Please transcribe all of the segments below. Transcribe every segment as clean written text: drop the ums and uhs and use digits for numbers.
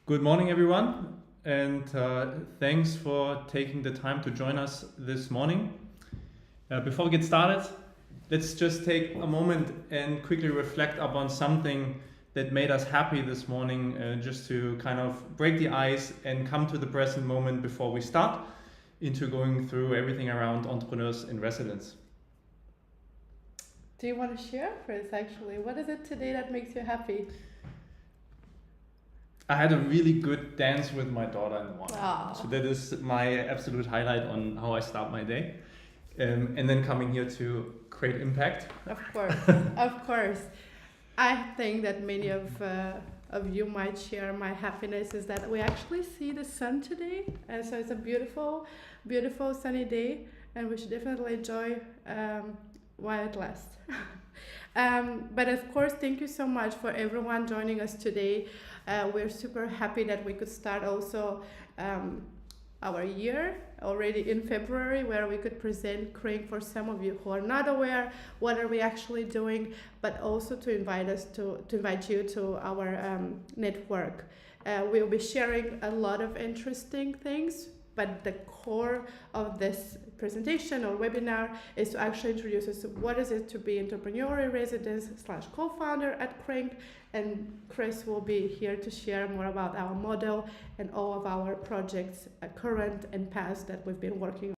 Good morning, everyone, and thanks for taking the time to join us this morning. Before we get started, let's just take a moment and quickly reflect upon something that made us happy this morning, just to kind of break the ice and come to the present moment before we start into going through everything around entrepreneurs in residence. Do you want to share, Chris, actually? What is it today that makes you happy? I had a really good dance with my daughter in the morning. Aww. So that is my absolute highlight on how I start my day. And then coming here to create impact. Of course, of course. I think that many of you might share my happiness is that we actually see the sun today. And so it's a beautiful, beautiful sunny day. And we should definitely enjoy while it lasts. But of course, thank you so much for everyone joining us today. We're super happy that we could start also our year already in February, where we could present KRING for some of you who are not aware what are we actually doing, but also to invite you to our network. We'll be sharing a lot of interesting things, but the core of this presentation or webinar is to actually introduce us to what is it to be entrepreneur in residence / co-founder at KRING, and Chris will be here to share more about our model and all of our projects, current and past, that we've been working on.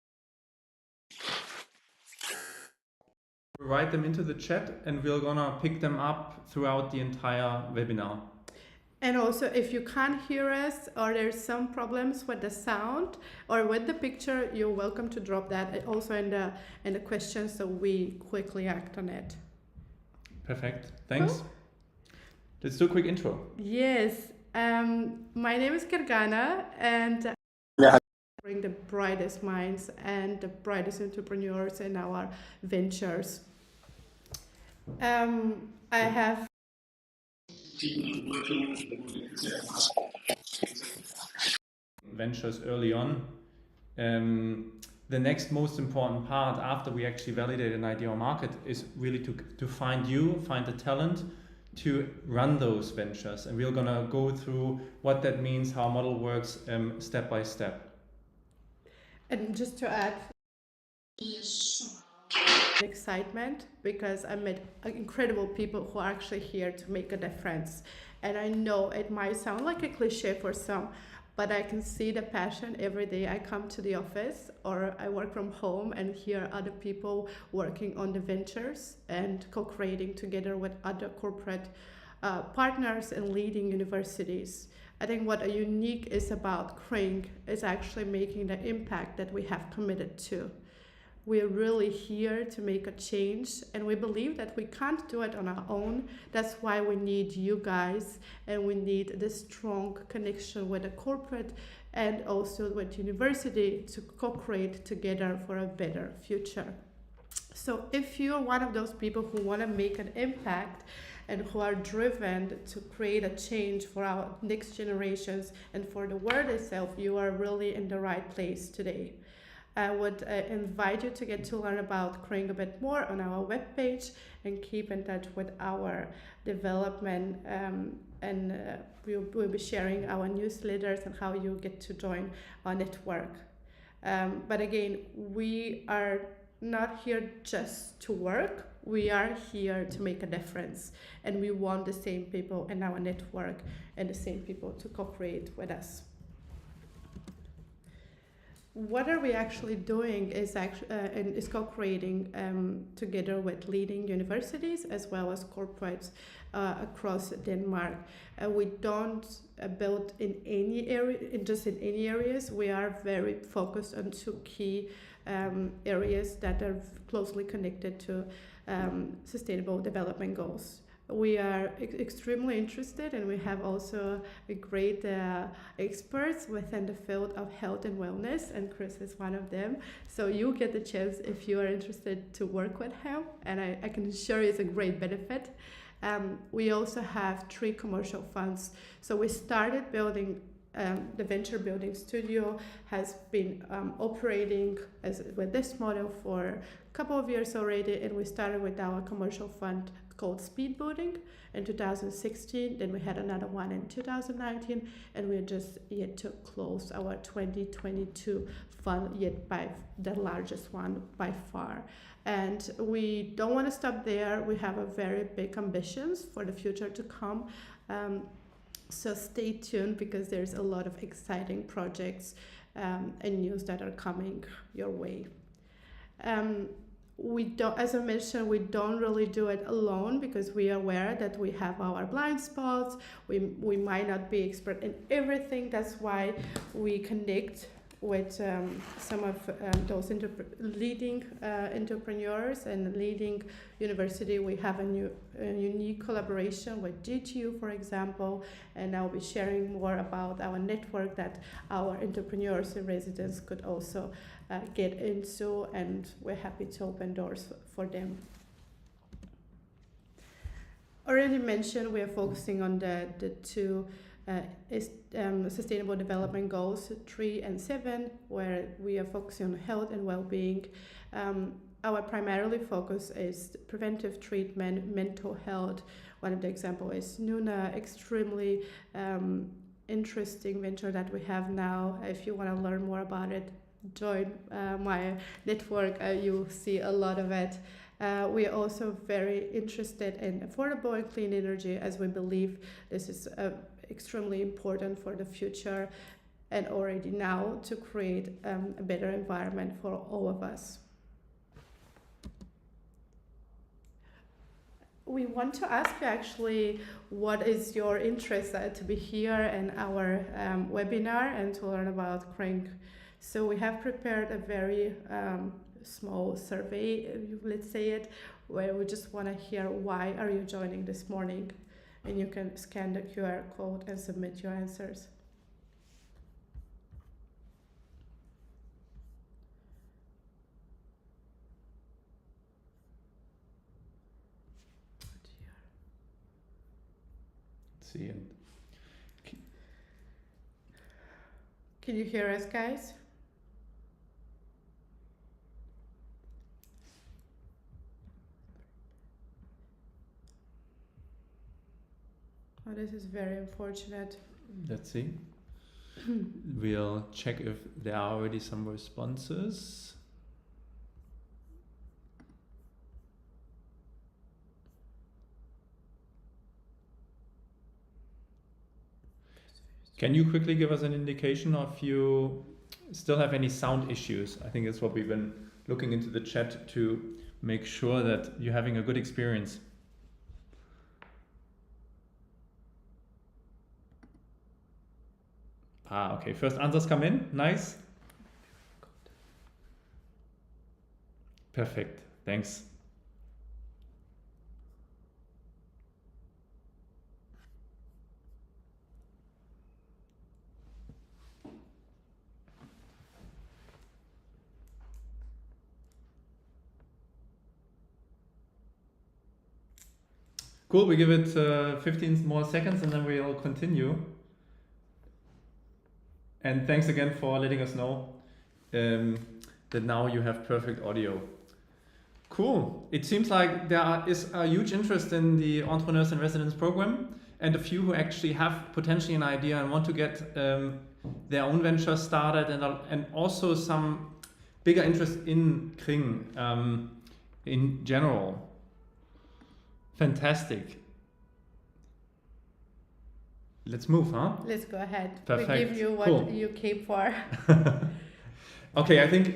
Write them into the chat and we're gonna pick them up throughout the entire webinar. And also, if you can't hear us or there's some problems with the sound or with the picture, you're welcome to drop that also in the questions so we quickly act on it. Perfect. Thanks. Cool. Let's do a quick intro. Yes. My name is Gergana, and bring the brightest minds and the brightest entrepreneurs in our ventures. I have ventures early on. The next most important part after we actually validate an idea or market is really to find the talent to run those ventures. And we're gonna go through what that means, how our model works step by step. And just to add, excitement, because I met incredible people who are actually here to make a difference. And I know it might sound like a cliche for some, but I can see the passion every day I come to the office or I work from home and hear other people working on the ventures and co-creating together with other corporate partners and leading universities. I think what a unique is about KRING is actually making the impact that we have committed to. We're really here to make a change, and we believe that we can't do it on our own. That's why we need you guys, and we need this strong connection with the corporate and also with university to co-create together for a better future. So if you're one of those people who want to make an impact and who are driven to create a change for our next generations and for the world itself, you are really in the right place today. I would invite you to get to learn about KRING a bit more on our webpage and keep in touch with our development, and we'll be sharing our newsletters and how you get to join our network. But again, we are not here just to work. We are here to make a difference, and we want the same people in our network and the same people to co-create with us. What are we actually doing is co-creating together with leading universities as well as corporates across Denmark. We don't build in any area, just in any areas. We are very focused on two key areas that are closely connected to sustainable development goals. We are extremely interested, and we have also a great experts within the field of health and wellness, and Chris is one of them. So you get the chance if you are interested to work with him, and I can assure you it's a great benefit. We also have 3 commercial funds. So we started building the venture building studio has been operating with this model for a couple of years already, and we started with our commercial fund called Speedboating in 2016. Then we had another one in 2019, and we're just yet to close our 2022 fund, yet by the largest one by far. And we don't want to stop there. We have a very big ambitions for the future to come. So stay tuned, because there's a lot of exciting projects and news that are coming your way. We don't, as I mentioned, we don't really do it alone, because we are aware that we have our blind spots. We might not be expert in everything. That's why we connect with some of those leading entrepreneurs and leading university. We have a unique collaboration with GTU, for example, and I'll be sharing more about our network that our entrepreneurs and residents could also get into, and we're happy to open doors for them. Already mentioned, we are focusing on the two Sustainable Development Goals 3 and 7, where we are focusing on health and well-being. Our primarily focus is preventive treatment, mental health. One of the examples is Nuna, extremely interesting venture that we have now. If you want to learn more about it, join my network. You'll see a lot of it. We are also very interested in affordable and clean energy, as we believe this is extremely important for the future and already now to create a better environment for all of us. We want to ask you actually, what is your interest to be here in our webinar and to learn about KRING? So we have prepared a very small survey, let's say it, where we just want to hear why are you joining this morning, and you can scan the QR code and submit your answers. Let's see. Can you hear us, guys? Oh, this is very unfortunate. Let's see. We'll check if there are already some responses. Can you quickly give us an indication if you still have any sound issues? I think that's what we've been looking into the chat to make sure that you're having a good experience. Okay, first answers come in. Nice. Perfect, thanks. Cool, we give it 15 more seconds and then we'll continue. And thanks again for letting us know that now you have perfect audio. Cool. It seems like there is a huge interest in the Entrepreneurs in Residence program, and a few who actually have potentially an idea and want to get their own venture started, and also some bigger interest in KRING in general. Fantastic. Let's move, huh? Let's go ahead. Perfect. We give you what you came for. Okay, I think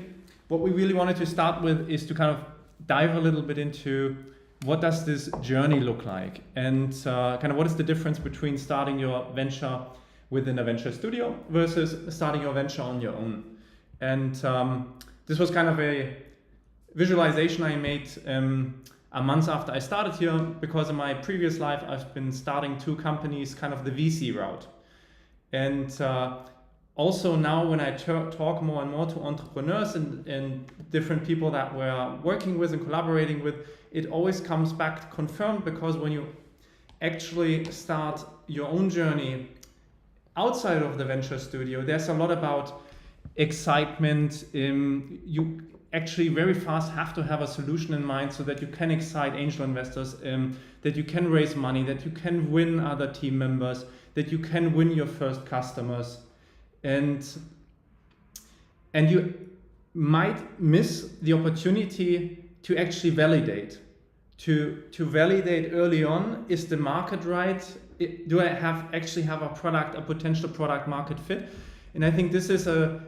what we really wanted to start with is to kind of dive a little bit into what does this journey look like, and kind of what is the difference between starting your venture within a venture studio versus starting your venture on your own. And this was kind of a visualization I made a month after I started here, because in my previous life I've been starting 2 companies, kind of the VC route. And also now when I talk more and more to entrepreneurs and different people that we're working with and collaborating with, it always comes back confirmed, because when you actually start your own journey outside of the venture studio, there's a lot about excitement. You actually very fast have to have a solution in mind so that you can excite angel investors, that you can raise money, that you can win other team members, that you can win your first customers, and you might miss the opportunity to actually validate. To validate early on, is the market right? Do I actually have a potential product market fit? And I think this is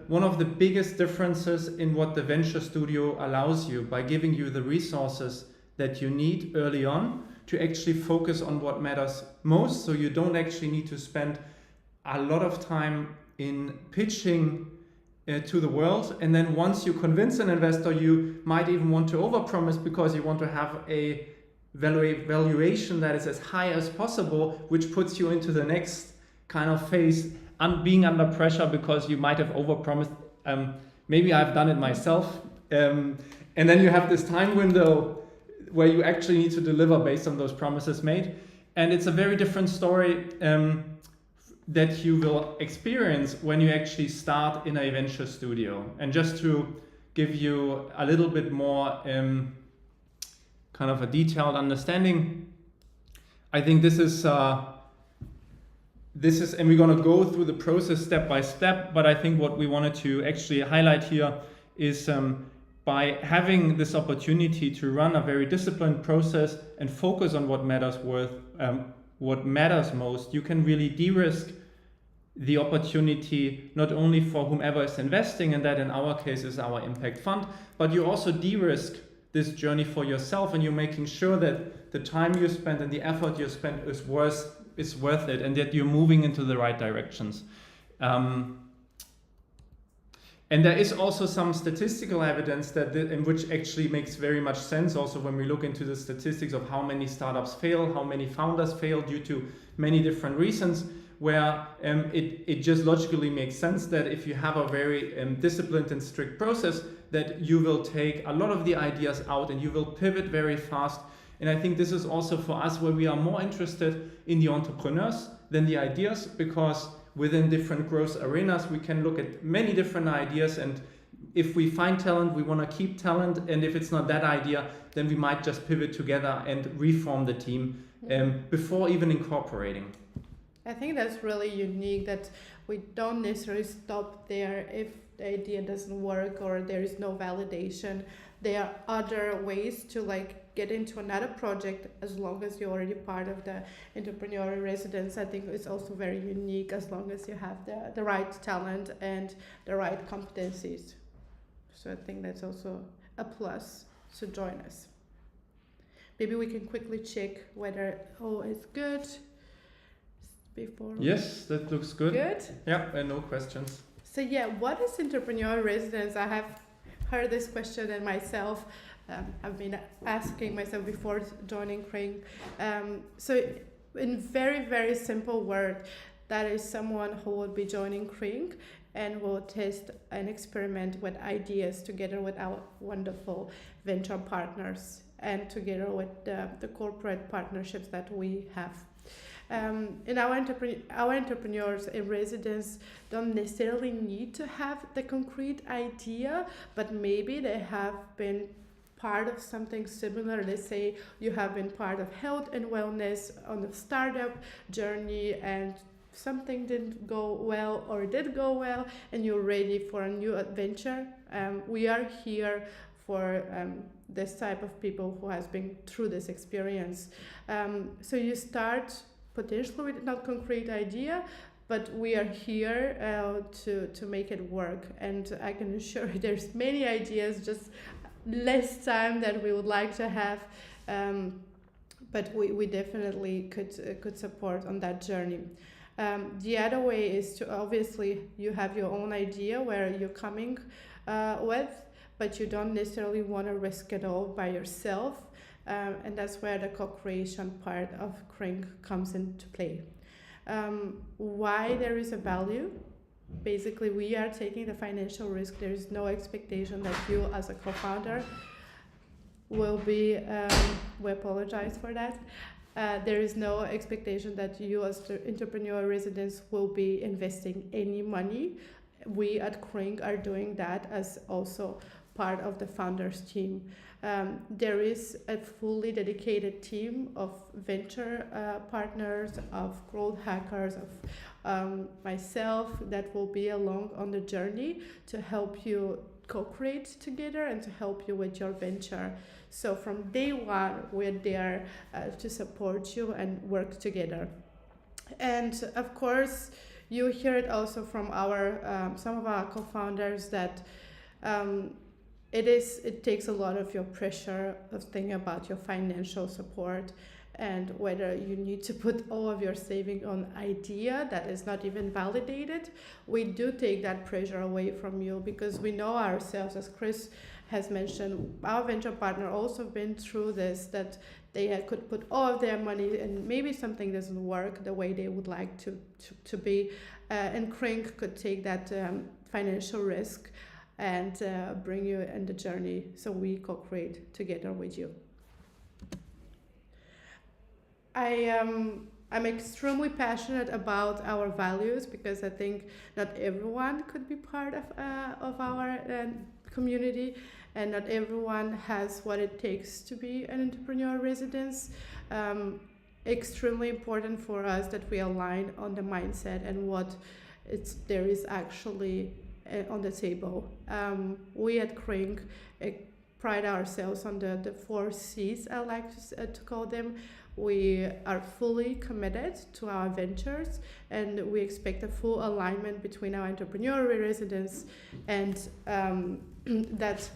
one of the biggest differences in what the venture studio allows you, by giving you the resources that you need early on to actually focus on what matters most. So you don't actually need to spend a lot of time in pitching to the world. And then once you convince an investor, you might even want to overpromise because you want to have a valuation that is as high as possible, which puts you into the next kind of phase, being under pressure because you might have overpromised. Maybe I've done it myself. And then you have this time window where you actually need to deliver based on those promises made. And it's a very different story that you will experience when you actually start in a venture studio. And just to give you a little bit more kind of a detailed understanding, I think this is, and we're going to go through the process step by step, but I think what we wanted to actually highlight here is by having this opportunity to run a very disciplined process and focus on what matters most, you can really de-risk the opportunity not only for whomever is investing, and that in our case is our impact fund, but you also de-risk this journey for yourself, and you're making sure that the time you spend and the effort you spend is worth it, and that you're moving into the right directions. And there is also some statistical evidence in which actually makes very much sense also when we look into the statistics of how many startups fail, how many founders fail due to many different reasons, where it just logically makes sense that if you have a very disciplined and strict process, that you will take a lot of the ideas out and you will pivot very fast. And I think this is also for us where we are more interested in the entrepreneurs than the ideas, because within different growth arenas, we can look at many different ideas, and if we find talent, we want to keep talent, and if it's not that idea, then we might just pivot together and reform the team before even incorporating. I think that's really unique, that we don't necessarily stop there if the idea doesn't work or there is no validation. There are other ways to get into another project as long as you're already part of the entrepreneurial residence. I think it's also very unique as long as you have the right talent and the right competencies. So I think that's also a plus to join us. Maybe we can quickly check whether it's good before. Yes, that looks good. Good? Yeah, and no questions. So what is entrepreneurial residence? I have heard this question and myself I've been asking myself before joining KRING. So in very, very simple word, that is someone who will be joining KRING and will test and experiment with ideas together with our wonderful venture partners and together with the corporate partnerships that we have. And our entrepreneurs in residence don't necessarily need to have the concrete idea, but maybe they have been part of something similar. Let's say you have been part of health and wellness on the startup journey and something didn't go well or did go well and you're ready for a new adventure. We are here for this type of people who has been through this experience. So you start potentially with not concrete idea, but we are here to make it work. And I can assure you there's many ideas, just less time that we would like to have. But we definitely could support on that journey. The other way is to obviously you have your own idea where you're coming with, but you don't necessarily want to risk it all by yourself. And that's where the co-creation part of KRING comes into play. Why there is a value? Basically, we are taking the financial risk. There is no expectation that you as a co-founder will be, we apologize for that, There is no expectation that you as the entrepreneur residents will be investing any money. We at KRING are doing that as also part of the founders team. There is a fully dedicated team of venture partners, of growth hackers, of myself that will be along on the journey to help you co-create together and to help you with your venture. So from day one, we're there to support you and work together. And of course, you hear it also from our some of our co-founders that it takes a lot of your pressure of thinking about your financial support and whether you need to put all of your saving on idea that is not even validated. We do take that pressure away from you because we know ourselves, as Chris has mentioned, our venture partner also been through this, that they could put all of their money and maybe something doesn't work the way they would like to be, and KRING could take that financial risk and bring you in the journey, so we co-create together with you. I'm extremely passionate about our values because I think not everyone could be part of our community, and not everyone has what it takes to be an entrepreneur residence. Extremely important for us that we align on the mindset and what there is actually on the table. We at KRING pride ourselves on the 4 C's, I like to call them. We are fully committed to our ventures, and we expect a full alignment between our entrepreneurial residents and that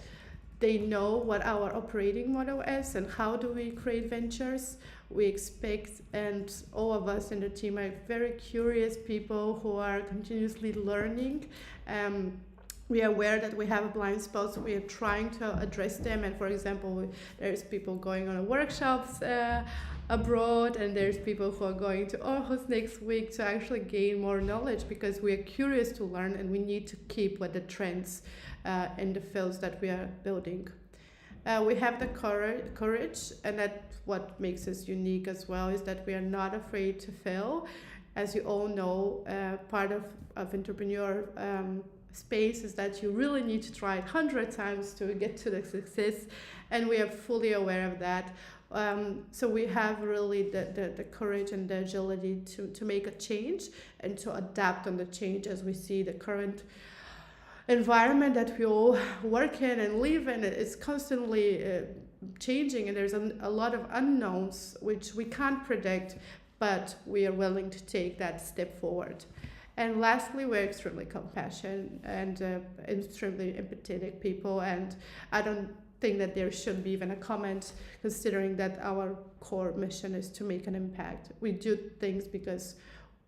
they know what our operating model is and how do we create ventures. We expect, and all of us in the team are very curious people who are continuously learning. We are aware that we have blind spots. We are trying to address them. And for example, there's people going on workshops abroad, and there's people who are going to Aarhus next week to actually gain more knowledge because we are curious to learn and we need to keep with the trends in the fields that we are building. We have the courage, and that's what makes us unique as well, is that we are not afraid to fail. As you all know, part of entrepreneur space is that you really need to try it 100 times to get to the success, and we are fully aware of that. So we have really the courage and the agility to make a change and to adapt on the change as we see the current environment that we all work in and live in. It's constantly changing, and there's a lot of unknowns which we can't predict, but we are willing to take that step forward. And lastly, we're extremely compassionate and extremely empathetic people, and I don't think that there should be even a comment, considering that our core mission is to make an impact. We do things because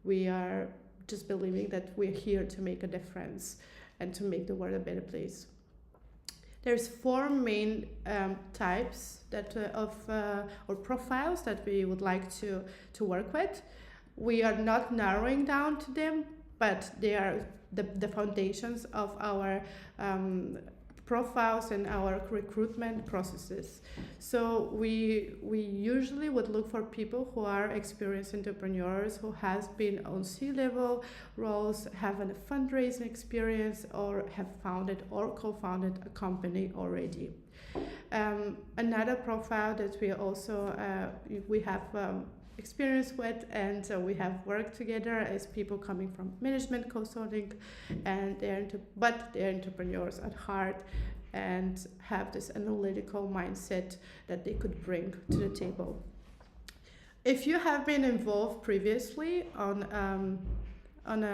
we are just believing that we're here to make a difference and to make the world a better place. There's 4 main types that or profiles that we would like to work with. We are not narrowing down to them, but they are the foundations of our profiles and our recruitment processes. So we usually would look for people who are experienced entrepreneurs, who has been on C-level roles, have a fundraising experience, or have founded or co-founded a company already. Another profile that we also we have experience with and we have worked together as people coming from management consulting, and they're entrepreneurs at heart and have this analytical mindset that they could bring to the table. If you have been involved previously in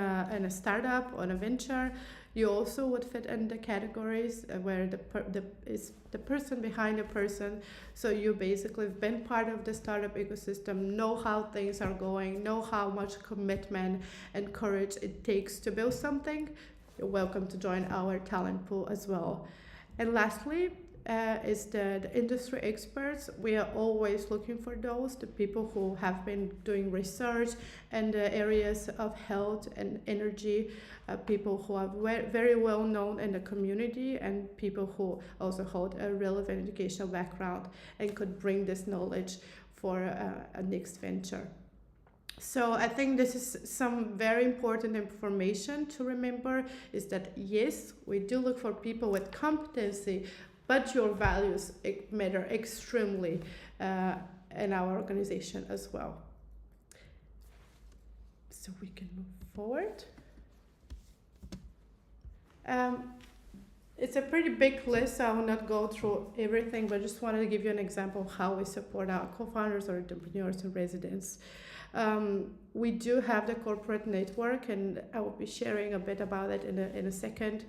a startup, on a venture, you also would fit in the categories where the person behind the person. So you basically have been part of the startup ecosystem, know how things are going, know how much commitment and courage it takes to build something. You're welcome to join our talent pool as well. And lastly, is the industry experts. We are always looking for those, the people who have been doing research in the areas of health and energy, people who are very well known in the community, and people who also hold a relevant educational background and could bring this knowledge for a next venture. So I think this is some very important information to remember, is that yes, we do look for people with competency, but your values matter extremely in our organization as well. So we can move forward. It's a pretty big list, so I will not go through everything, but just wanted to give you an example of how we support our co-founders or entrepreneurs and residents. We do have the corporate network, and I will be sharing a bit about it in a second.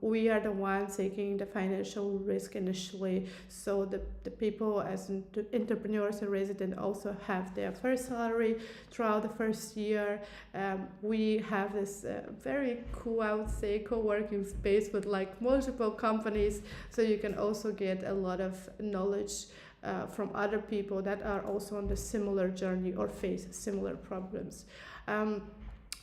We are the ones taking the financial risk initially, so the people as entrepreneurs and residents also have their first salary throughout the first year. We have this very cool, I would say, co-working space with like multiple companies, so you can also get a lot of knowledge from other people that are also on the similar journey or face similar problems.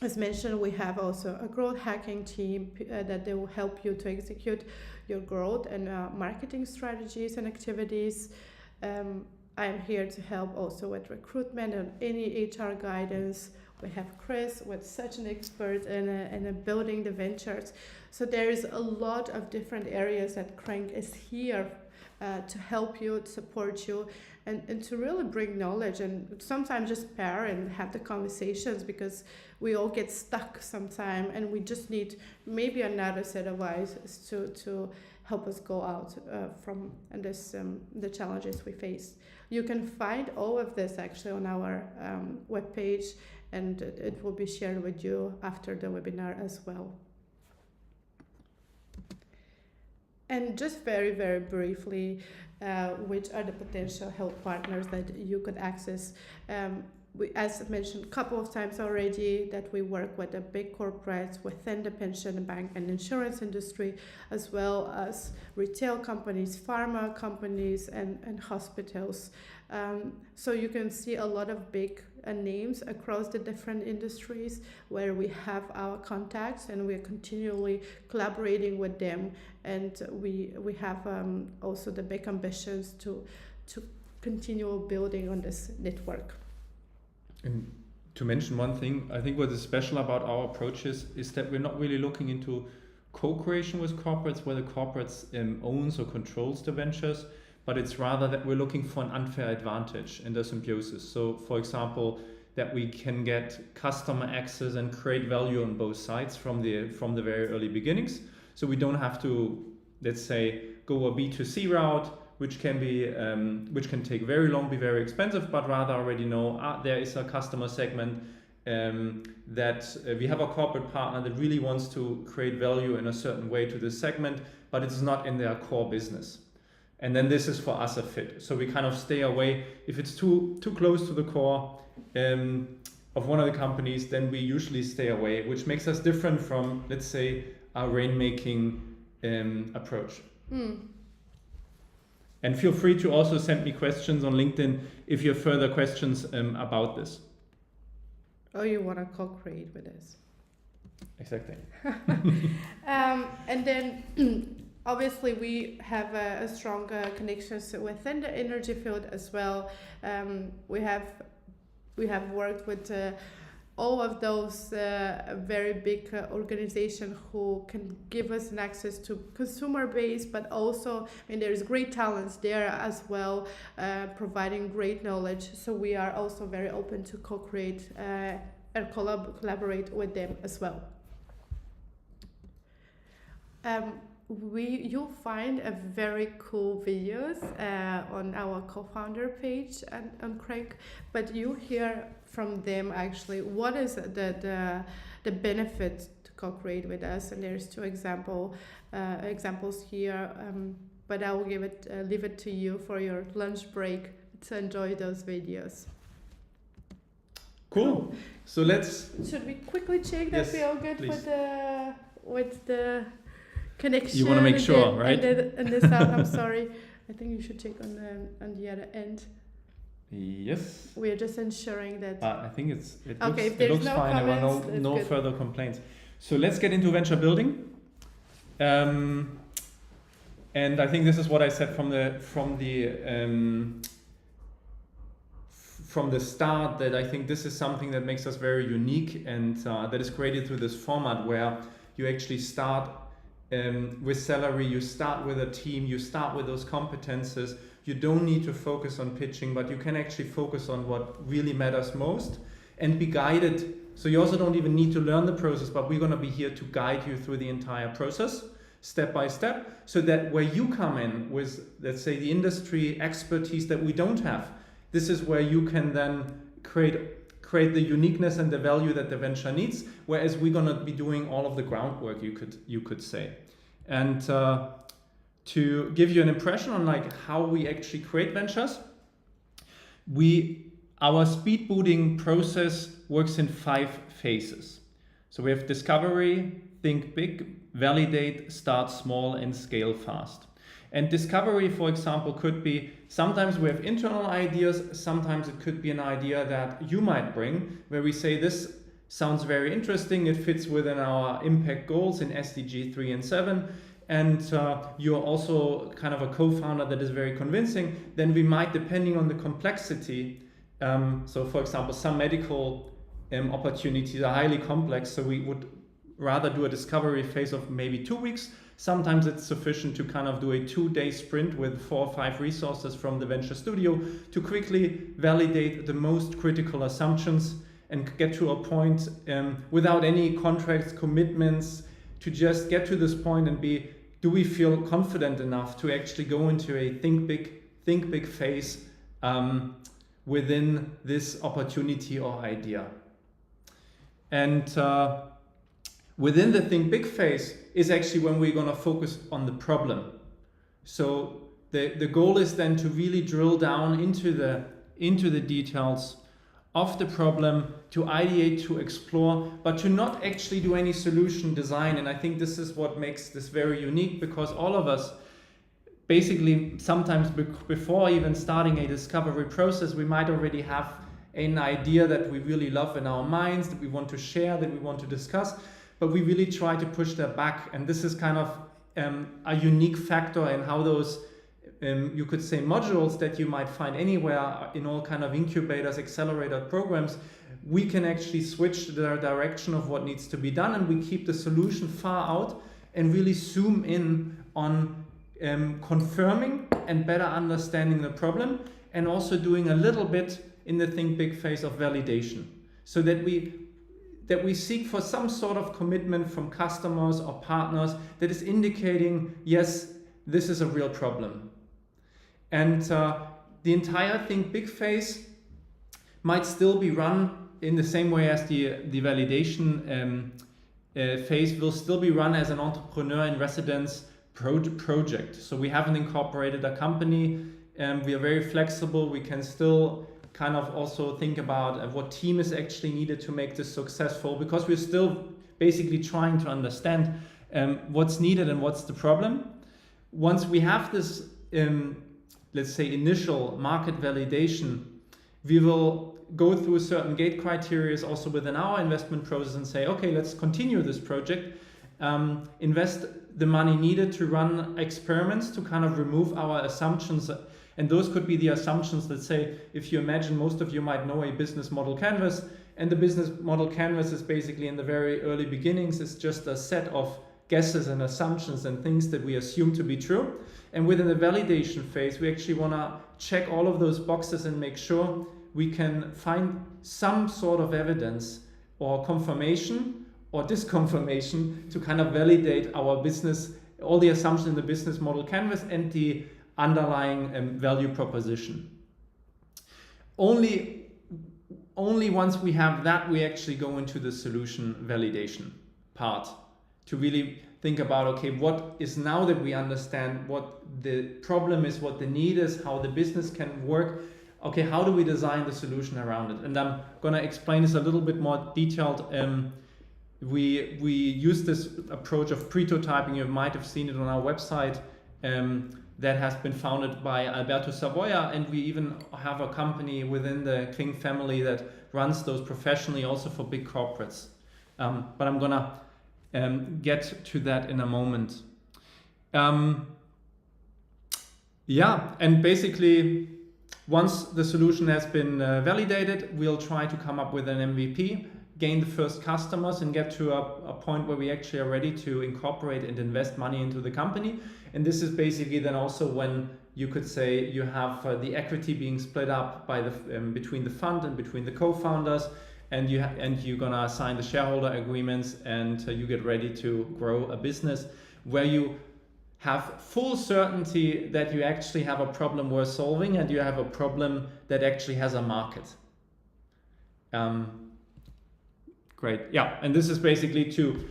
As mentioned, we have also a growth hacking team that they will help you to execute your growth and marketing strategies and activities. I am here to help also with recruitment and any HR guidance. We have Chris with such an expert in building the ventures. So there is a lot of different areas that KRING is here to help you, to support you, and to really bring knowledge and sometimes just pair and have the conversations, because we all get stuck sometime and we just need maybe another set of eyes to help us go out from this the challenges we face. You can find all of this actually on our webpage, and it will be shared with you after the webinar as well. And just very, very briefly, which are the potential health partners that you could access. As mentioned a couple of times already, that we work with the big corporates within the pension, bank, and insurance industry, as well as retail companies, pharma companies, and hospitals. So you can see a lot of big names across the different industries where we have our contacts, and we're continually collaborating with them, and we have also the big ambitions to continue building on this network. And to mention one thing, I think what is special about our approaches is that we're not really looking into co-creation with corporates where the corporates owns or controls the ventures, but it's rather that we're looking for an unfair advantage in the symbiosis. So for example, that we can get customer access and create value on both sides from the very early beginnings. So we don't have to, let's say, go a B2C route, which can be which can take very long, be very expensive, but rather already know there is a customer segment that we have a corporate partner that really wants to create value in a certain way to this segment, but it's not in their core business. And then this is for us a fit. So we kind of stay away. If it's too close to the core of one of the companies, then we usually stay away, which makes us different from, let's say, our rainmaking approach. And feel free to also send me questions on LinkedIn if you have further questions about this. Oh, you want to co-create with us? Exactly. And then obviously we have a strong connections within the energy field as well. We have worked with all of those very big organizations who can give us an access to consumer base, but also, I mean, there's great talents there as well, providing great knowledge. So we are also very open to co-create and collaborate with them as well. You'll find a very cool videos on our co-founder page on KRING, but you hear from them actually what is the benefit to co-create with us, and there's two examples here, but I will leave it to you for your lunch break to enjoy those videos. Cool. So should we quickly check that yes, we all good please. with the connection. You want to make sure, right? And the sound, I'm sorry. I think you should check on the other end. Yes. We are just ensuring that. I think it Okay, if looks, there's it looks no fine. There comments, are no that's good. further complaints. So let's get into venture building. And I think this is what I said from the start, that I think this is something that makes us very unique, and that is created through this format where you actually start with salary, you start with a team, you start with those competences. You don't need to focus on pitching, but you can actually focus on what really matters most and be guided. So you also don't even need to learn the process, but we're going to be here to guide you through the entire process, step by step, so that where you come in with, let's say, the industry expertise that we don't have, this is where you can then create the uniqueness and the value that the venture needs, whereas we're going to be doing all of the groundwork, you could say. And to give you an impression on like how we actually create ventures, our speed booting process works in 5 phases. So we have discovery, think big, validate, start small, and scale fast. And discovery, for example, could be, sometimes we have internal ideas, sometimes it could be an idea that you might bring, where we say this sounds very interesting, it fits within our impact goals in SDG 3 and 7, and you're also kind of a co-founder that is very convincing. Then we might, depending on the complexity, so for example, some medical opportunities are highly complex, so we would rather do a discovery phase of maybe 2 weeks. Sometimes it's sufficient to kind of do a 2-day sprint with 4 or 5 resources from the venture studio to quickly validate the most critical assumptions and get to a point without any contracts, commitments, to just get to this point and do we feel confident enough to actually go into a think big phase within this opportunity or idea. And within the think big phase is actually when we're going to focus on the problem. So the goal is then to really drill down into the details of the problem, to ideate, to explore, but to not actually do any solution design. And I think this is what makes this very unique, because all of us, basically sometimes before even starting a discovery process, we might already have an idea that we really love in our minds, that we want to share, that we want to discuss, but we really try to push that back. And this is kind of a unique factor in how those you could say modules that you might find anywhere in all kind of incubators, accelerator programs, we can actually switch the direction of what needs to be done, and we keep the solution far out and really zoom in on confirming and better understanding the problem, and also doing a little bit in the think big phase of validation, so that we seek for some sort of commitment from customers or partners that is indicating, yes, this is a real problem. And the entire think big phase might still be run in the same way as the validation phase will still be run as an entrepreneur in residence project. So we haven't incorporated a company, we are very flexible, we can still kind of also think about what team is actually needed to make this successful, because we're still basically trying to understand what's needed and what's the problem. Once we have this let's say initial market validation, we will go through certain gate criteria also within our investment process and say, okay, let's continue this project, invest the money needed to run experiments to kind of remove our assumptions. And those could be the assumptions that say, if you imagine, most of you might know a business model canvas, and the business model canvas is basically in the very early beginnings, it's just a set of guesses and assumptions and things that we assume to be true. And within the validation phase, we actually want to check all of those boxes and make sure we can find some sort of evidence or confirmation or disconfirmation to kind of validate our business, all the assumptions in the business model canvas and the underlying value proposition. Only once we have that, we actually go into the solution validation part to really think about, okay, what is, now that we understand what the problem is, what the need is, how the business can work, okay, how do we design the solution around it? And I'm going to explain this a little bit more detailed we use this approach of prototyping. You might have seen it on our website. That has been founded by Alberto Savoia, and we even have a company within the KRING family that runs those professionally, also for big corporates. But I'm gonna get to that in a moment. Yeah, and basically, once the solution has been validated, we'll try to come up with an MVP, gain the first customers, and get to a point where we actually are ready to incorporate and invest money into the company. And this is basically then also when you could say you have the equity being split up by the between the fund and between the co-founders, and you're gonna sign the shareholder agreements, and you get ready to grow a business where you have full certainty that you actually have a problem worth solving, and you have a problem that actually has a market. Great, yeah, and this is basically to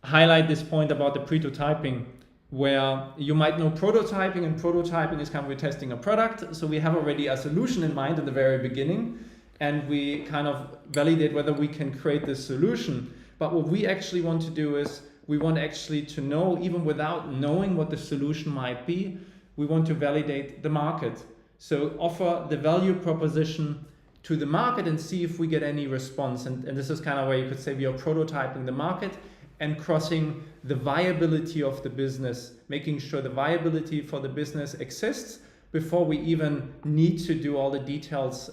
highlight this point about the prototyping, where you might know prototyping, and prototyping is kind of we're testing a product. So we have already a solution in mind at the very beginning, and we kind of validate whether we can create this solution. But what we actually want to do is we want actually to know, even without knowing what the solution might be, we want to validate the market. So offer the value proposition to the market and see if we get any response. And this is kind of where you could say we are prototyping the market and crossing the viability of the business, making sure the viability for the business exists before we even need to do all the details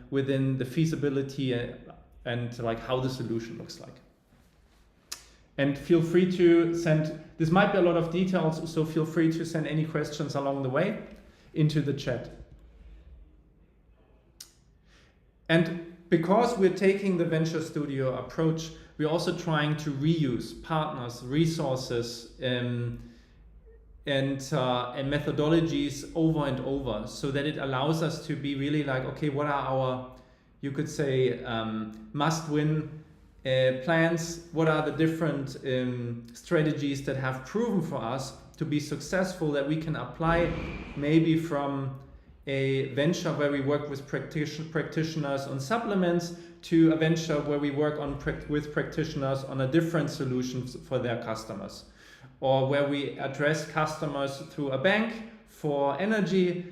within the feasibility and like how the solution looks like. And feel free to send, this might be a lot of details, so feel free to send any questions along the way into the chat. And because we're taking the venture studio approach, we're also trying to reuse partners, resources, and methodologies over and over, so that it allows us to be really like, okay, what are our, you could say, must-win plans? What are the different strategies that have proven for us to be successful that we can apply maybe from a venture where we work with practitioners on supplements to a venture where we work with practitioners on a different solution for their customers, or where we address customers through a bank for energy.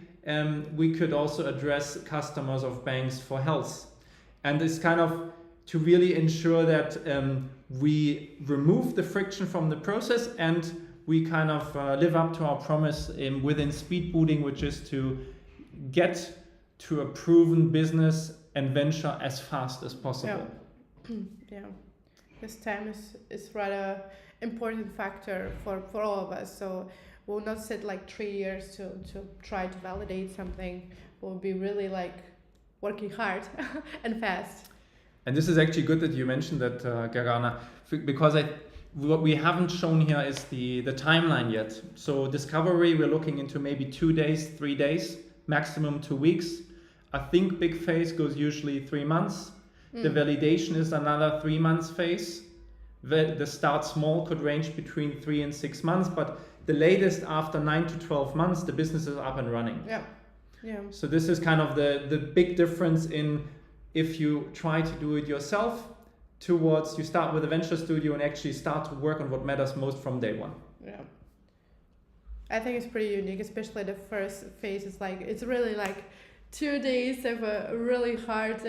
We could also address customers of banks for health. And it's kind of to really ensure that we remove the friction from the process, and we kind of live up to our promise within speed booting, which is to get to a proven business and venture as fast as possible. Yeah, this time is rather important factor for all of us. So we'll not sit like 3 years to try to validate something. We'll be really like working hard and fast. And this is actually good that you mentioned that, Gergana, because what we haven't shown here is the timeline yet. So discovery, we're looking into maybe 2 days, 3 days, maximum 2 weeks. I think big phase goes usually 3 months. The validation is another 3 months phase. The start small could range between 3 and 6 months, but the latest after 9 to 12 months, the business is up and running. Yeah. Yeah. So this is kind of the big difference in if you try to do it yourself towards you start with a venture studio and actually start to work on what matters most from day one. Yeah. I think it's pretty unique, especially the first phase is like, it's really like 2 days of a really hard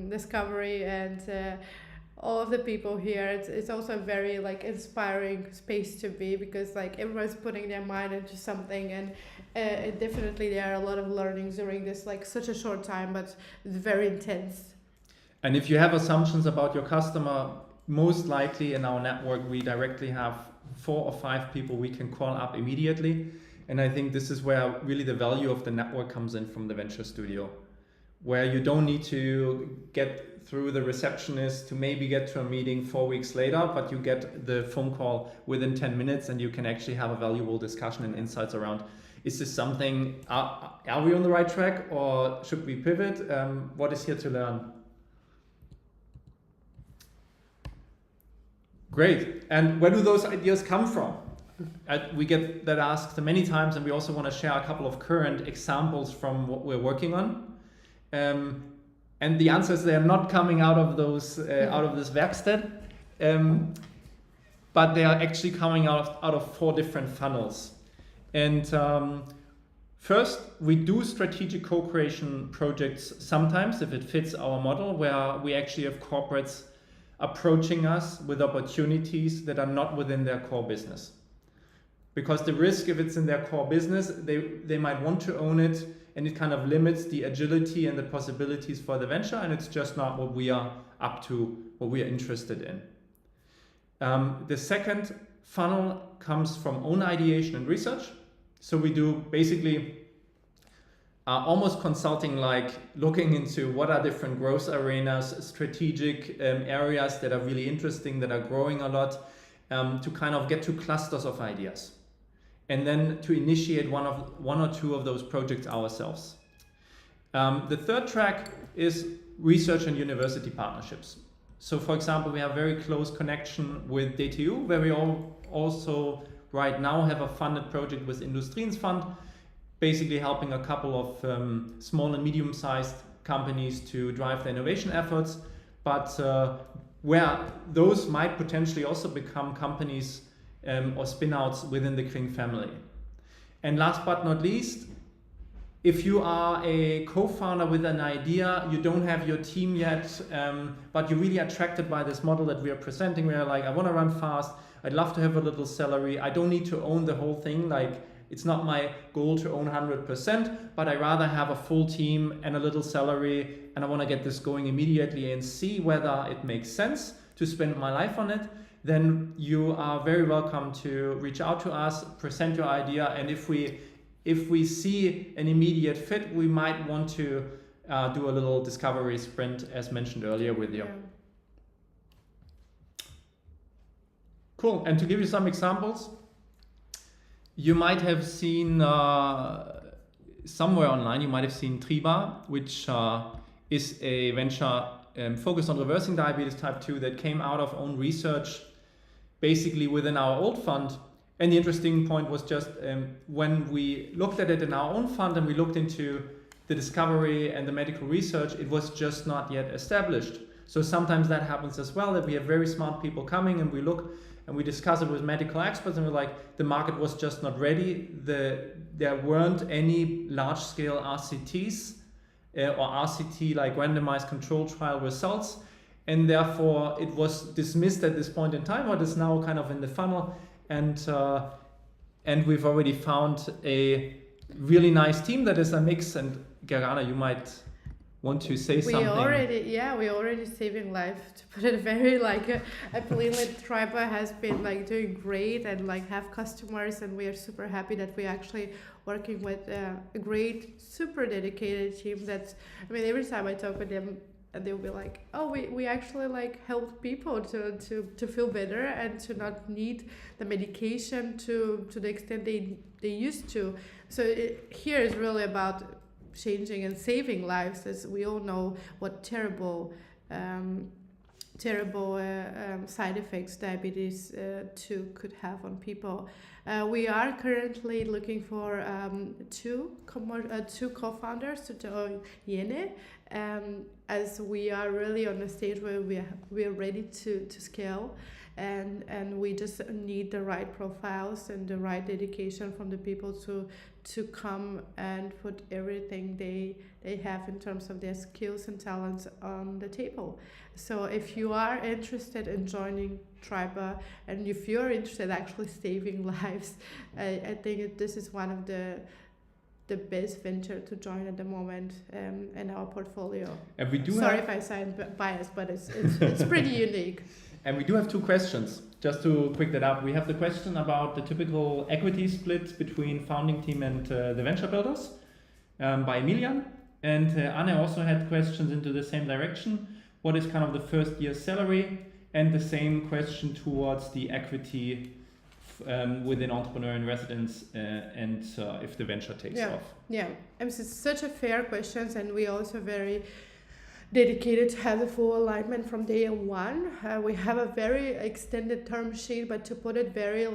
discovery, and all of the people here, it's also a very like inspiring space to be, because like everyone's putting their mind into something, and definitely there are a lot of learnings during this like such a short time, but it's very intense. And if you have assumptions about your customer, most likely in our network we directly have 4 or 5 people we can call up immediately. And I think this is where really the value of the network comes in from the venture studio, where you don't need to get through the receptionist to maybe get to a meeting 4 weeks later, but you get the phone call within 10 minutes and you can actually have a valuable discussion and insights around, is this something, are we on the right track, or should we pivot? What is here to learn? Great. And where do those ideas come from? We get that asked many times, and we also want to share a couple of current examples from what we're working on. And And the answer is they are not coming out of those out of this Werkstatt, but they are actually coming out of 4 different funnels. And first, we do strategic co-creation projects sometimes if it fits our model, where we actually have corporates approaching us with opportunities that are not within their core business. Because the risk, if it's in their core business, they might want to own it, and it kind of limits the agility and the possibilities for the venture, and it's just not what we are up to, what we are interested in. The second funnel comes from own ideation and research. So we do basically almost consulting, like looking into what are different growth arenas, strategic areas that are really interesting, that are growing a lot, to kind of get to clusters of ideas. And then to initiate one or two of those projects ourselves. The third track is research and university partnerships. So for example, we have very close connection with DTU, where we also right now have a funded project with Industriens Fund, basically helping a couple of small and medium-sized companies to drive their innovation efforts, but where those might potentially also become companies or spin-outs within the KRING family. And last but not least, if you are a co-founder with an idea, you don't have your team yet, but you're really attracted by this model that we are presenting, where like, I want to run fast, I'd love to have a little salary, I don't need to own the whole thing, like it's not my goal to own 100%, but I rather have a full team and a little salary, and I want to get this going immediately and see whether it makes sense to spend my life on it, then you are very welcome to reach out to us, present your idea, and if we see an immediate fit, we might want to do a little discovery sprint, as mentioned earlier with you. Yeah. Cool, and to give you some examples, you might have seen somewhere online, you might have seen Triba, which is a venture focused on reversing diabetes type 2 that came out of own research, basically within our old fund. And the interesting point was just when we looked at it in our own fund and we looked into the discovery and the medical research, it was just not yet established. So sometimes that happens as well, that we have very smart people coming and we look and we discuss it with medical experts and we're like, the market was just not ready. There weren't any large-scale RCTs or RCT, like randomized control trial results. And therefore it was dismissed at this point in time, but it's now kind of in the funnel. And we've already found a really nice team that is a mix. And Gergana, you might want to say something. We already saving life, to put it very plainly. Triba has been doing great and have customers, and we are super happy that we're actually working with a great, super dedicated team. Every time I talk with them, they'll be like, oh, we actually help people to feel better and to not need the medication to the extent they used to. So here is really about changing and saving lives, as we all know what terrible side effects diabetes 2 could have on people. We are currently looking for two co-founders to join Yene, as we are really on a stage where we are ready to scale, and we just need the right profiles and the right dedication from the people to come and put everything they have in terms of their skills and talents on the table. So if you are interested in joining Triba, and if you're interested in actually saving lives, I think this is one of the best venture to join at the moment in our portfolio. And we do Sorry if I sound biased, but it's pretty unique. And we do have two questions. Just to quick that up, we have the question about the typical equity split between founding team and the venture builders by Emilian. And Anne also had questions into the same direction. What is kind of the first year's salary? And the same question towards the equity within entrepreneur in residence and if the venture takes off. Yeah, it's such a fair question, and we also very dedicated to have the full alignment from day one. We have a very extended term sheet, but to put it very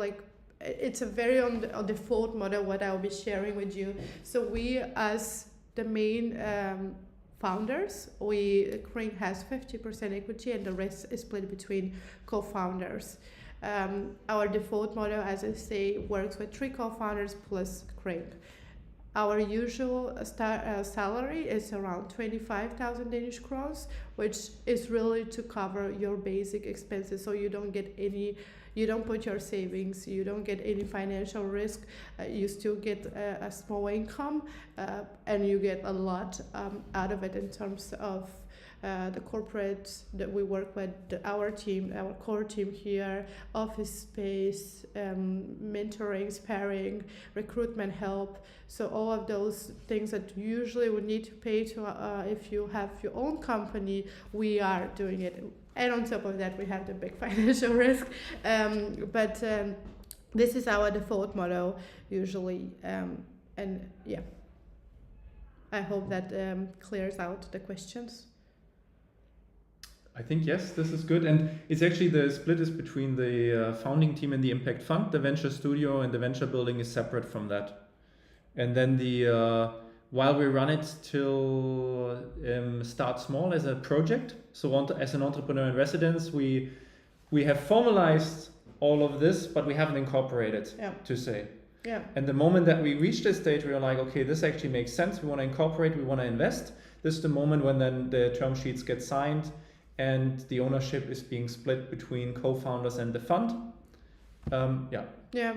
it's a very on default model what I'll be sharing with you. So we, as the main founders. KRING has 50% equity and the rest is split between co-founders. Our default model, as I say, works with 3 co-founders plus KRING. Our usual salary is around 25,000 Danish crowns, which is really to cover your basic expenses, so you don't get any, you don't put your savings, you don't get any financial risk, you still get a small income, and you get a lot out of it in terms of the corporates that we work with, our team, our core team here, office space, mentoring, sparring, recruitment help. So all of those things that you usually would need to pay to if you have your own company, we are doing it. And on top of that, we have the big financial risk. But this is our default model usually. And yeah, I hope that clears out the questions. I think yes, this is good, and it's actually the split is between the founding team and the impact fund. The venture studio and the venture building is separate from that, and then the while we run it till start small as a project. So as an entrepreneur in residence, we have formalized all of this, but we haven't incorporated to say. Yeah. And the moment that we reach this stage, we are like, okay, this actually makes sense. We want to incorporate. We want to invest. This is the moment when then the term sheets get signed and the ownership is being split between co-founders and the fund. Yeah.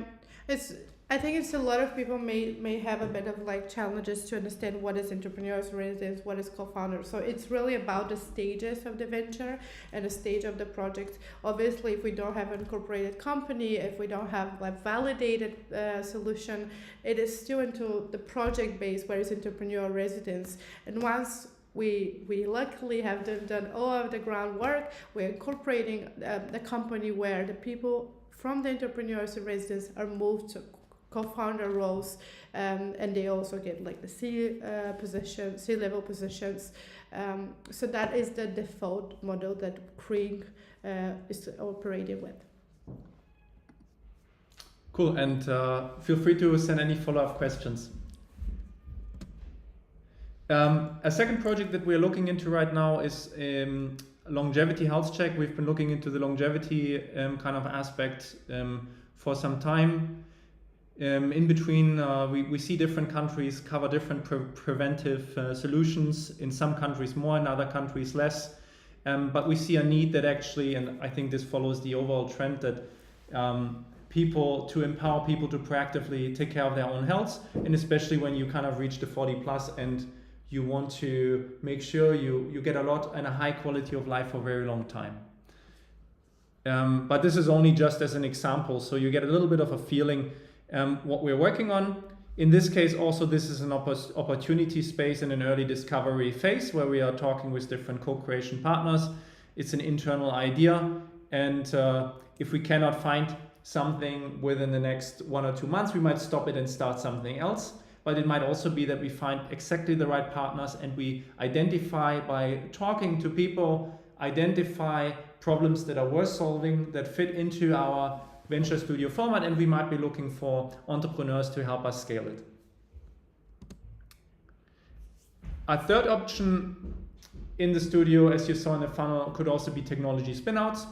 I think it's a lot of people may have a bit of like challenges to understand what is entrepreneurs residence, what is co-founder. So it's really about the stages of the venture and the stage of the project. Obviously, if we don't have an incorporated company, if we don't have like validated solution, it is still into the project base where it's entrepreneur residence. And once we luckily have done all of the groundwork, we're incorporating the company where the people from the entrepreneurs in residence are moved to co-founder roles, and they also get like the C-level positions. So that is the default model that KRING is operating with. Cool, and feel free to send any follow-up questions. A second project that we're looking into right now is longevity health check. We've been looking into the longevity kind of aspect for some time. In between, we see different countries cover different preventive solutions. In some countries more, in other countries less. But we see a need that actually, and I think this follows the overall trend that to empower people to proactively take care of their own health, and especially when you kind of reach the 40 plus and you want to make sure you get a lot and a high quality of life for a very long time. But this is only just as an example, so you get a little bit of a feeling what we're working on. In this case also, this is an opportunity space in an early discovery phase where we are talking with different co-creation partners. It's an internal idea, and if we cannot find something within the next 1 or 2 months, we might stop it and start something else. But it might also be that we find exactly the right partners and we identify by talking to people, identify problems that are worth solving, that fit into our venture studio format, and we might be looking for entrepreneurs to help us scale it. A third option in the studio, as you saw in the funnel, could also be technology spinouts.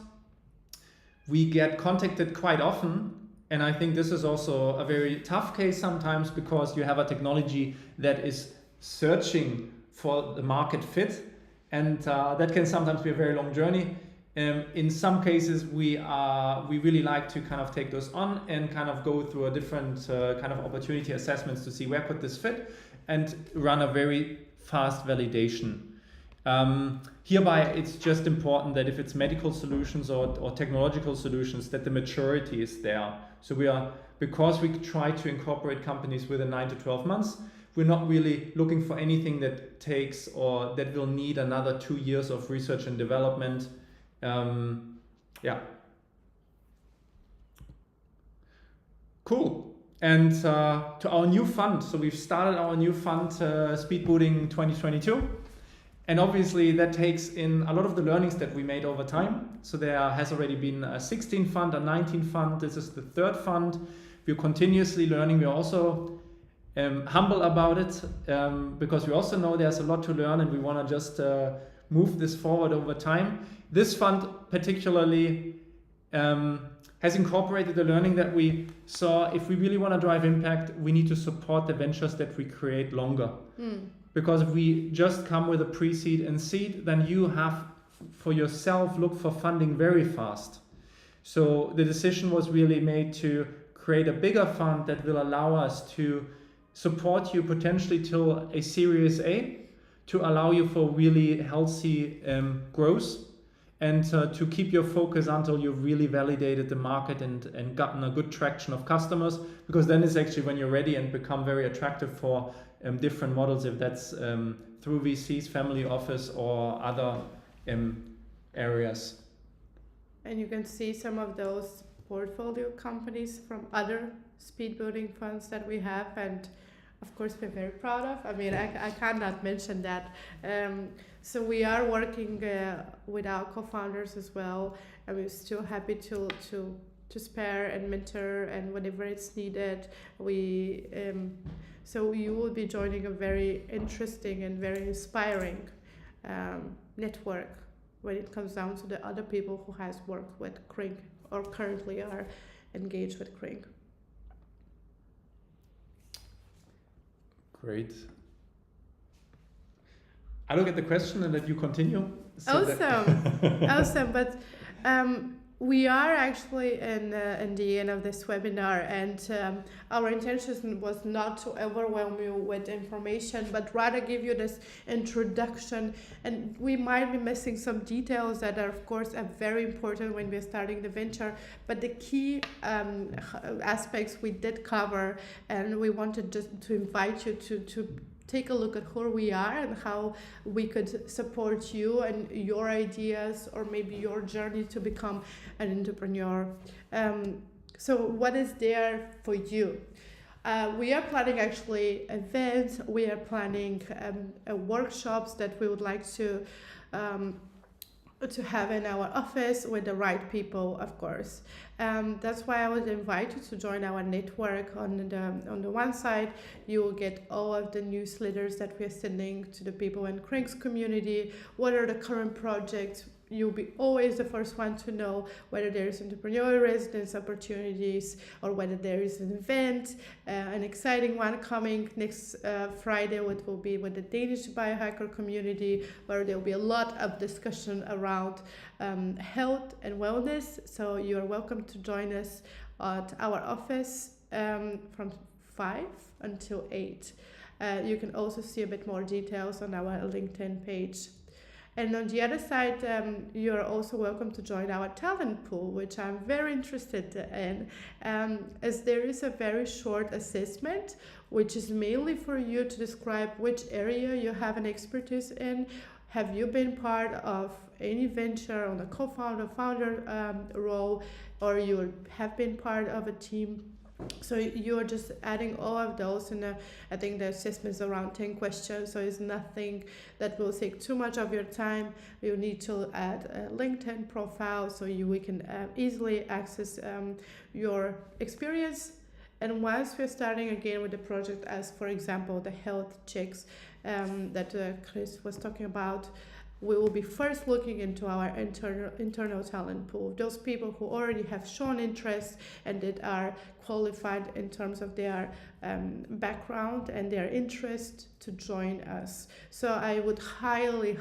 We get contacted quite often, and I think this is also a very tough case sometimes because you have a technology that is searching for the market fit, and that can sometimes be a very long journey. In some cases, we really like to kind of take those on and kind of go through a different kind of opportunity assessments to see where could this fit and run a very fast validation. Hereby, it's just important that if it's medical solutions or technological solutions, that the maturity is there. So because we try to incorporate companies within 9 to 12 months, we're not really looking for anything that takes or that will need another 2 years of research and development. Cool. And to our new fund. So we've started our new fund, Speed Booting 2022. And obviously that takes in a lot of the learnings that we made over time. So there has already been a 16 fund, a 19 fund. This is the third fund. We're continuously learning. We're also humble about it, because we also know there's a lot to learn and we want to just move this forward over time. This fund particularly has incorporated the learning that we saw. If we really want to drive impact, we need to support the ventures that we create longer. Because if we just come with a pre-seed and seed, then you have for yourself look for funding very fast. So the decision was really made to create a bigger fund that will allow us to support you potentially till a Series A, to allow you for really healthy growth, and to keep your focus until you've really validated the market and gotten a good traction of customers, because then it's actually when you're ready and become very attractive for different models, if that's through VCs, family office, or other areas. And you can see some of those portfolio companies from other speed building funds that we have, and of course we're very proud of. I mean, I cannot mention that. So we are working with our co-founders as well, and we're still happy to spare and mentor, and whenever it's needed, we so you will be joining a very interesting and very inspiring network when it comes down to the other people who has worked with KRING or currently are engaged with KRING. Great. I look at the question and let you continue. So Awesome. Awesome. But we are actually in the end of this webinar, and our intention was not to overwhelm you with information, but rather give you this introduction. And we might be missing some details that are, of course, are very important when we're starting the venture. But the key aspects we did cover, and we wanted just to invite you to take a look at who we are and how we could support you and your ideas, or maybe your journey to become an entrepreneur. So what is there for you? We are planning actually events, we are planning workshops that we would like to have in our office with the right people, of course. That's why I would invite you to join our network. On the one side, you will get all of the newsletters that we're sending to the people in KRING's community. What are the current projects? You'll be always the first one to know whether there is entrepreneurial residence opportunities, or whether there is an event, an exciting one coming next Friday, which will be with the Danish biohacker community, where there will be a lot of discussion around health and wellness. So you are welcome to join us at our office from 5 until 8. You can also see a bit more details on our LinkedIn page. And on the other side, you're also welcome to join our talent pool, which I'm very interested in, as there is a very short assessment, which is mainly for you to describe which area you have an expertise in. Have you been part of any venture on the co-founder, founder role, or you have been part of a team? So you're just adding all of those, and I think the assessment is around 10 questions, so it's nothing that will take too much of your time. You need to add a LinkedIn profile so we can easily access your experience. And once we're starting again with the project, as for example the health checks that Chris was talking about, we will be first looking into our internal talent pool, those people who already have shown interest and that are qualified in terms of their background and their interest to join us. So I would highly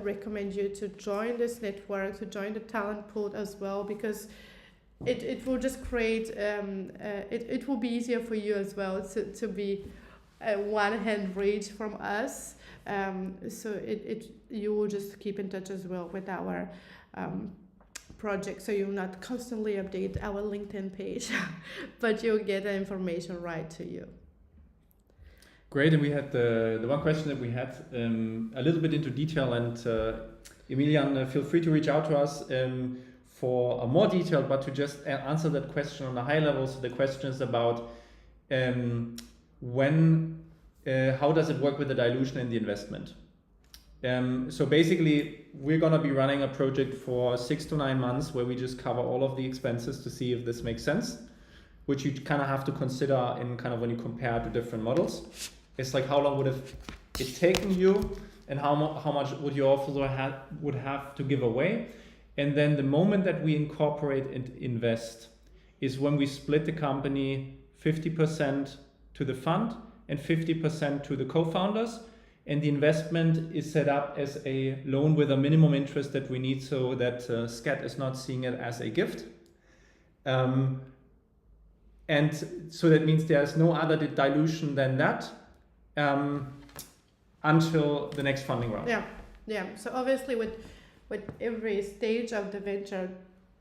recommend you to join this network, to join the talent pool as well, because it will just create, it will be easier for you as well to be one hand reach from us. So you will just keep in touch as well with our project, so you'll not constantly update our LinkedIn page, but you'll get the information right to you. Great, and we had the one question that we had a little bit into detail, and Emilian, feel free to reach out to us for a more detail, but to just answer that question on a high level. So the question is about how does it work with the dilution in the investment? So basically, we're going to be running a project for 6 to 9 months where we just cover all of the expenses to see if this makes sense. which you kind of have to consider in kind of when you compare to different models. It's like how long would it taken you, and how much would you also would have to give away. And then the moment that we incorporate and invest is when we split the company 50% to the fund and 50% to the co-founders. And the investment is set up as a loan with a minimum interest that we need, so that SCAT is not seeing it as a gift. And so that means there's no other dilution than that until the next funding round. Yeah. So obviously with every stage of the venture,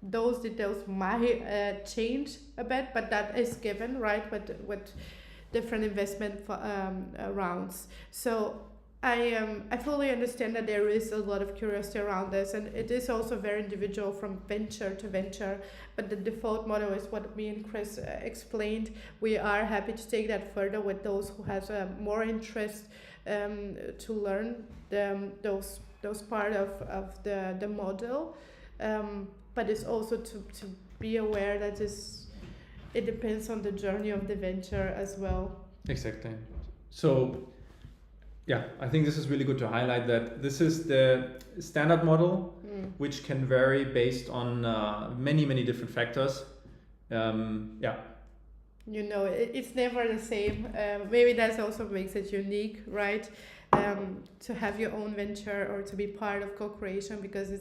those details might change a bit, but that is given, right, with different investment rounds. So I fully understand that there is a lot of curiosity around this, and it is also very individual from venture to venture, but the default model is what me and Chris explained. We are happy to take that further with those who has more interest to learn those part of the model, but it's also to be aware that it depends on the journey of the venture as well. Exactly. So yeah, I think this is really good to highlight that this is the standard model, which can vary based on many different factors. You know, it's never the same. Maybe that also makes it unique, right? To have your own venture or to be part of co-creation, because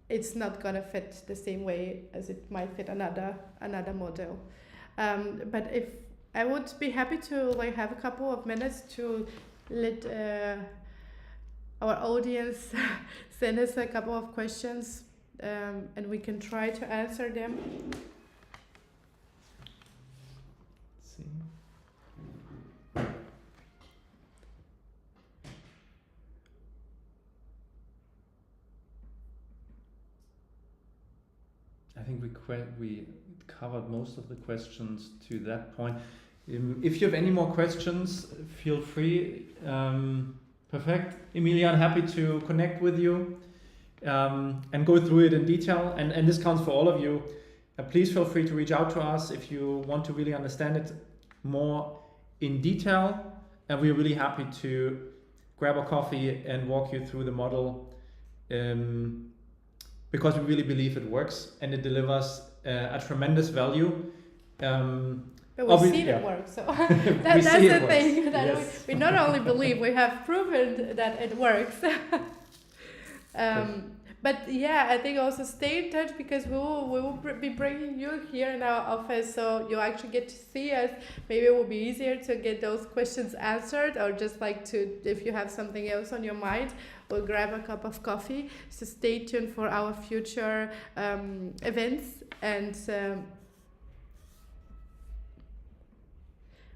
it's not gonna fit the same way as it might fit another model. But if I would be happy to have a couple of minutes to let our audience send us a couple of questions, and we can try to answer them. Let's see. I think we covered most of the questions to that point. If you have any more questions, feel free. Perfect. Emilia, I'm happy to connect with you and go through it in detail. And this counts for all of you. Please feel free to reach out to us if you want to really understand it more in detail. And we're really happy to grab a coffee and walk you through the model, because we really believe it works and it delivers a tremendous value. But we've seen it work, so that's the thing. That yes. we not only believe, we have proven that it works. But yeah, I think also stay in touch, because we will be bringing you here in our office, so you actually get to see us. Maybe it will be easier to get those questions answered, or just if you have something else on your mind, we'll grab a cup of coffee. So stay tuned for our future events. And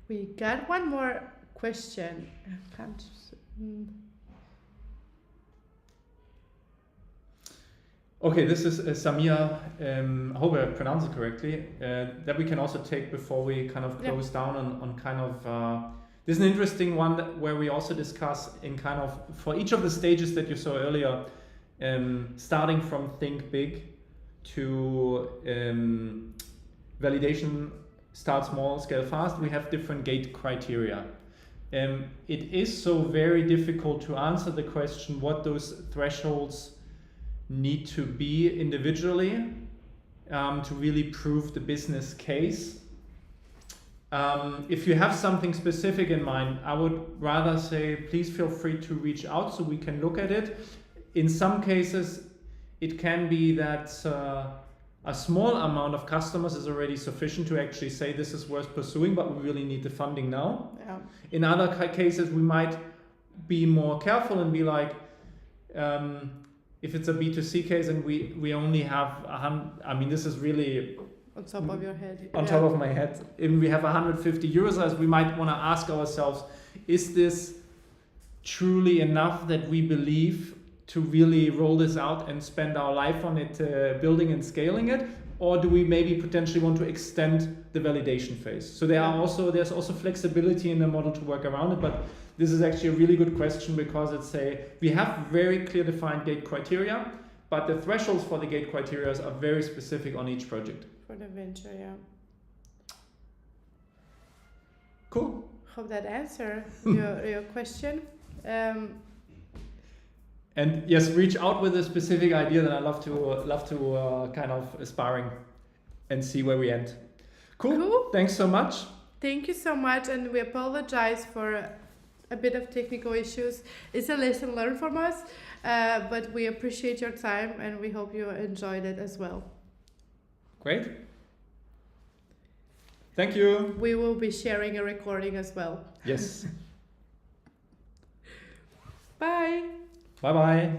we got one more question. I can't. Okay, this is Samia. I hope I pronounced it correctly. That we can also take before we kind of close down on kind of. This is an interesting one where we also discuss in kind of for each of the stages that you saw earlier, starting from think big to validation. Start small, scale fast. We have different gate criteria. It is so very difficult to answer the question what those thresholds need to be individually to really prove the business case. If you have something specific in mind, I would rather say please feel free to reach out so we can look at it. In some cases, it can be that a small amount of customers is already sufficient to actually say this is worth pursuing, but we really need the funding now. Yeah. In other cases, we might be more careful and be like, if it's a B2C case and we only have 100, I mean, this is really on top of your head. On top of my head. If we have 150 users, we might want to ask ourselves, is this truly enough that we believe to really roll this out and spend our life on it, building and scaling it? Or do we maybe potentially want to extend the validation phase? So there's also flexibility in the model to work around it, but this is actually a really good question, because we have very clear defined gate criteria, but the thresholds for the gate criteria are very specific on each project. For the venture, yeah. Cool. Hope that answer your question. And yes, reach out with a specific idea that I love to kind of aspiring and see where we end. Cool. Thanks so much. Thank you so much, and we apologize for a bit of technical issues. It's a lesson learned from us, but we appreciate your time and we hope you enjoyed it as well. Great. Thank you. We will be sharing a recording as well. Yes. Bye. Bye-bye.